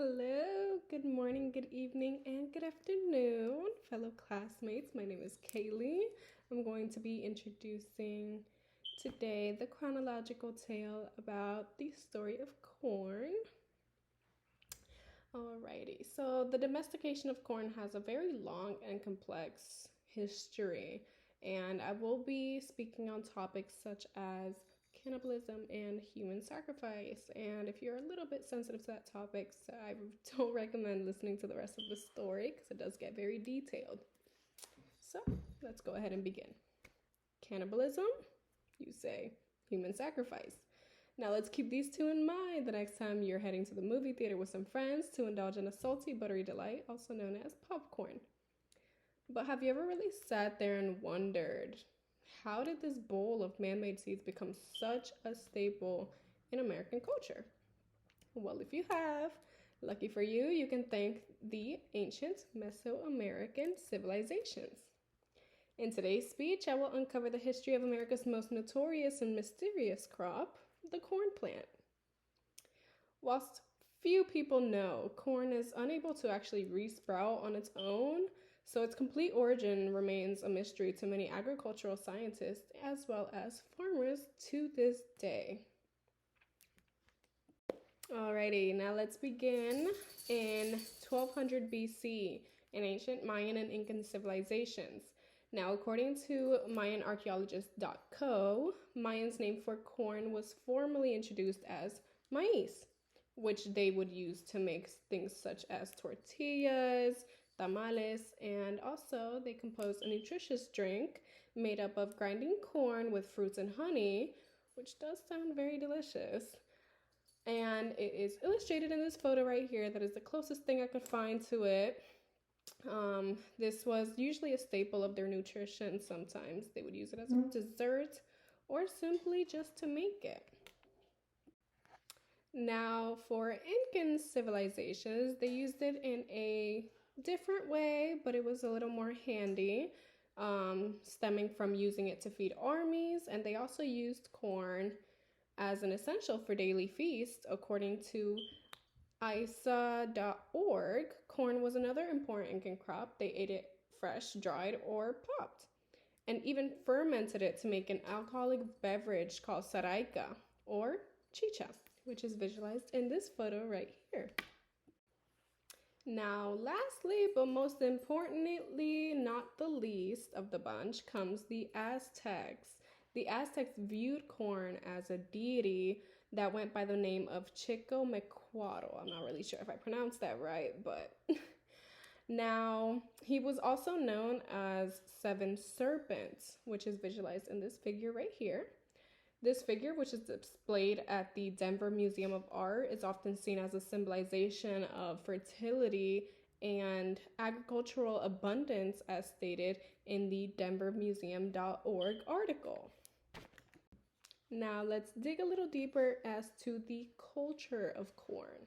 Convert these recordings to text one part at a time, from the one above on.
Hello, good morning, good evening, and good afternoon, fellow classmates. My name is Kaylee. I'm going to be introducing today the chronological tale about the story of corn. Alrighty, so the domestication of corn has a very long and complex history, and I will be speaking on topics such as cannibalism and human sacrifice. And if you're a little bit sensitive to that topic, so I don't recommend listening to the rest of the story because it does get very detailed. So let's go ahead and begin. Cannibalism, you say, human sacrifice. Now let's keep these two in mind the next time you're heading to the movie theater with some friends to indulge in a salty, buttery delight, also known as popcorn. But have you ever really sat there and wondered, how did this bowl of man-made seeds become such a staple in American culture? Well, if you have, lucky for you, you can thank the ancient Mesoamerican civilizations. In today's speech, I will uncover the history of America's most notorious and mysterious crop, the corn plant. Whilst few people know, corn is unable to actually resprout on its own, so its complete origin remains a mystery to many agricultural scientists as well as farmers to this day. Alrighty, now let's begin in 1200 BC in ancient Mayan and Incan civilizations. Now, according to MayanArchaeologist.co, Mayans' name for corn was formally introduced as maíz, which they would use to make things such as tortillas, tamales, and also they composed a nutritious drink made up of grinding corn with fruits and honey, which does sound very delicious. And it is illustrated in this photo right here. That is the closest thing I could find to it. This was usually a staple of their nutrition. Sometimes they would use it as a dessert or simply just to make it. Now, for Incan civilizations, they used it in a different way, but it was a little more handy, stemming from using it to feed armies, and they also used corn as an essential for daily feasts. According to isa.org, corn was another important Incan crop. They ate it fresh, dried, or popped, and even fermented it to make an alcoholic beverage called saraica or chicha, which is visualized in this photo right here. Now, lastly, but most importantly, not the least of the bunch, comes the Aztecs. The Aztecs viewed corn as a deity that went by the name of Chicomequatl. I'm not really sure if I pronounced that right, but now he was also known as Seven Serpents, which is visualized in this figure right here. This figure, which is displayed at the Denver Museum of Art, is often seen as a symbolization of fertility and agricultural abundance, as stated in the denvermuseum.org article. Now let's dig a little deeper as to the culture of corn.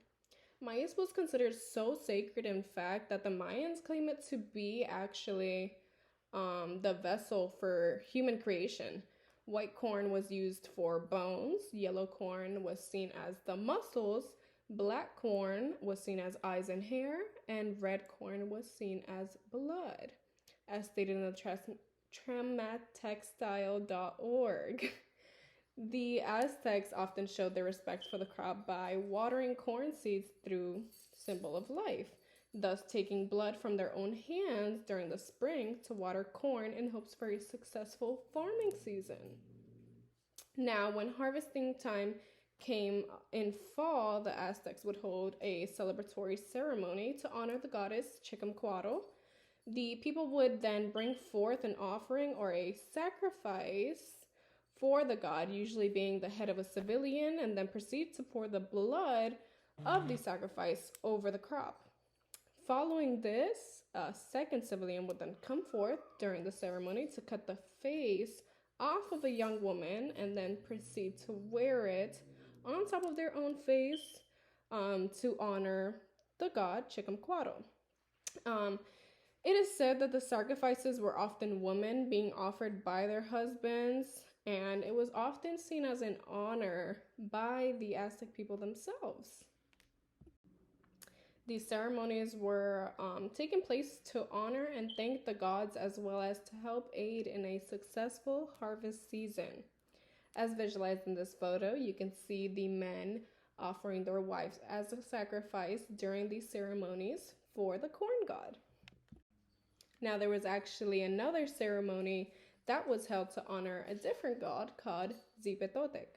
Maize was considered so sacred, in fact, that the Mayans claim it to be actually the vessel for human creation. White corn was used for bones, yellow corn was seen as the muscles, black corn was seen as eyes and hair, and red corn was seen as blood, as stated in the tramatextile.org. The Aztecs often showed their respect for the crop by watering corn seeds through symbol of life, thus taking blood from their own hands during the spring to water corn in hopes for a successful farming season. Now, when harvesting time came in fall, the Aztecs would hold a celebratory ceremony to honor the goddess Chicomequatl. The people would then bring forth an offering or a sacrifice for the god, usually being the head of a civilian, and then proceed to pour the blood of the sacrifice over the crop. Following this, a second civilian would then come forth during the ceremony to cut the face off of a young woman and then proceed to wear it on top of their own face to honor the god Chicomequatl. It is said that the sacrifices were often women being offered by their husbands, and it was often seen as an honor by the Aztec people themselves. These ceremonies were taking place to honor and thank the gods as well as to help aid in a successful harvest season. As visualized in this photo, you can see the men offering their wives as a sacrifice during these ceremonies for the corn god. Now, there was actually another ceremony that was held to honor a different god called Zipetotec,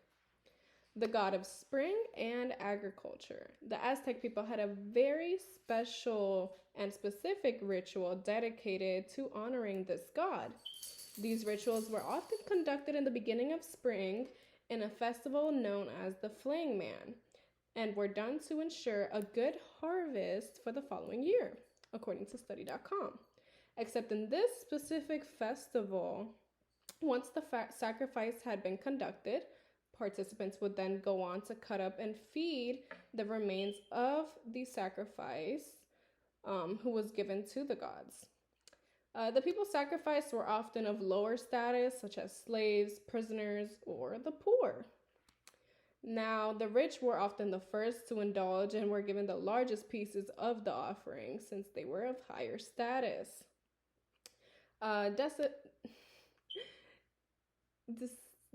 the god of spring and agriculture. The Aztec people had a very special and specific ritual dedicated to honoring this god. These rituals were often conducted in the beginning of spring in a festival known as the Flaying Man, and were done to ensure a good harvest for the following year, according to study.com. Except in this specific festival, once the sacrifice had been conducted, participants would then go on to cut up and feed the remains of the sacrifice who was given to the gods. The people sacrificed were often of lower status, such as slaves, prisoners, or the poor. Now, the rich were often the first to indulge and were given the largest pieces of the offering since they were of higher status.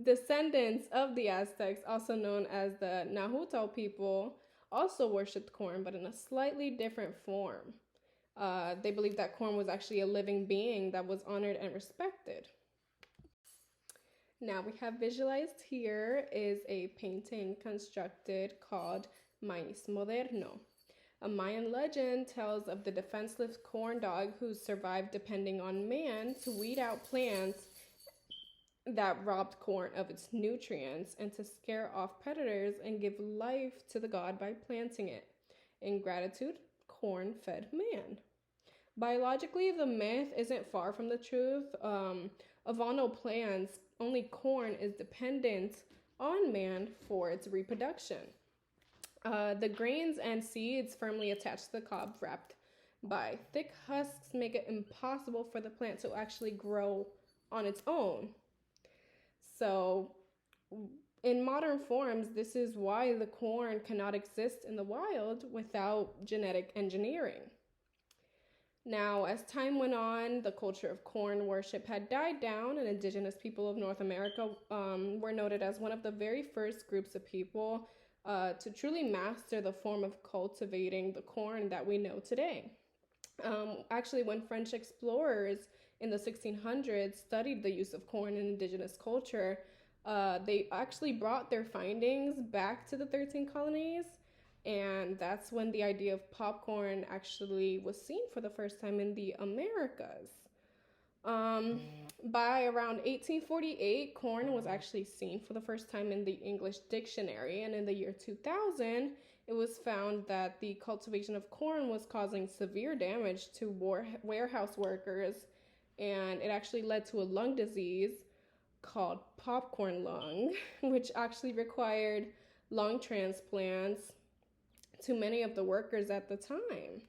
Descendants of the Aztecs, also known as the Nahuatl people, also worshipped corn, but in a slightly different form. They believed that corn was actually a living being that was honored and respected. Now we have visualized here is a painting constructed called Maíz Moderno. A Mayan legend tells of the defenseless corn dog who survived depending on man to weed out plants that robbed corn of its nutrients and to scare off predators and give life to the god by planting it. In gratitude, corn fed man. Biologically, the myth isn't far from the truth. Of all no plants, only corn is dependent on man for its reproduction. The grains and seeds firmly attached to the cob, wrapped by thick husks, make it impossible for the plant to actually grow on its own. So, in modern forms, this is why the corn cannot exist in the wild without genetic engineering. Now, as time went on, the culture of corn worship had died down, and indigenous people of North America were noted as one of the very first groups of people to truly master the form of cultivating the corn that we know today. Actually, when French explorers in the 1600s studied the use of corn in indigenous culture, they actually brought their findings back to the 13 colonies. And that's when the idea of popcorn actually was seen for the first time in the Americas. By around 1848, corn was actually seen for the first time in the English dictionary. And in the year 2000, it was found that the cultivation of corn was causing severe damage to warehouse workers. And it actually led to a lung disease called popcorn lung, which actually required lung transplants to many of the workers at the time.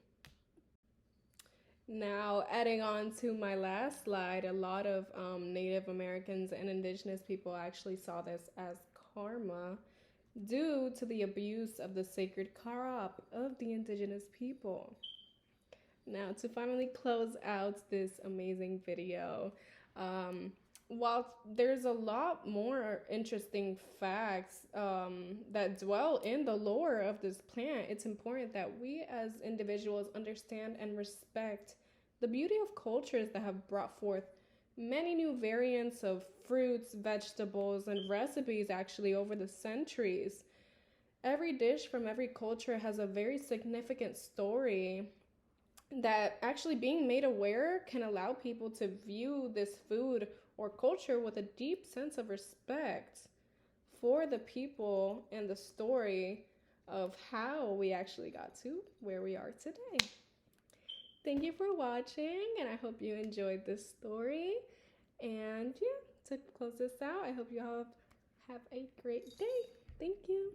Now, adding on to my last slide, a lot of Native Americans and indigenous people actually saw this as karma due to the abuse of the sacred crop of the indigenous people. Now, to finally close out this amazing video, while there's a lot more interesting facts that dwell in the lore of this plant, it's important that we as individuals understand and respect the beauty of cultures that have brought forth many new variants of fruits, vegetables, and recipes actually over the centuries. Every dish from every culture has a very significant story that actually being made aware can allow people to view this food or culture with a deep sense of respect for the people and the story of how we actually got to where we are today. Thank you for watching, and I hope you enjoyed this story. And yeah, to close this out, I hope you all have a great day. Thank you.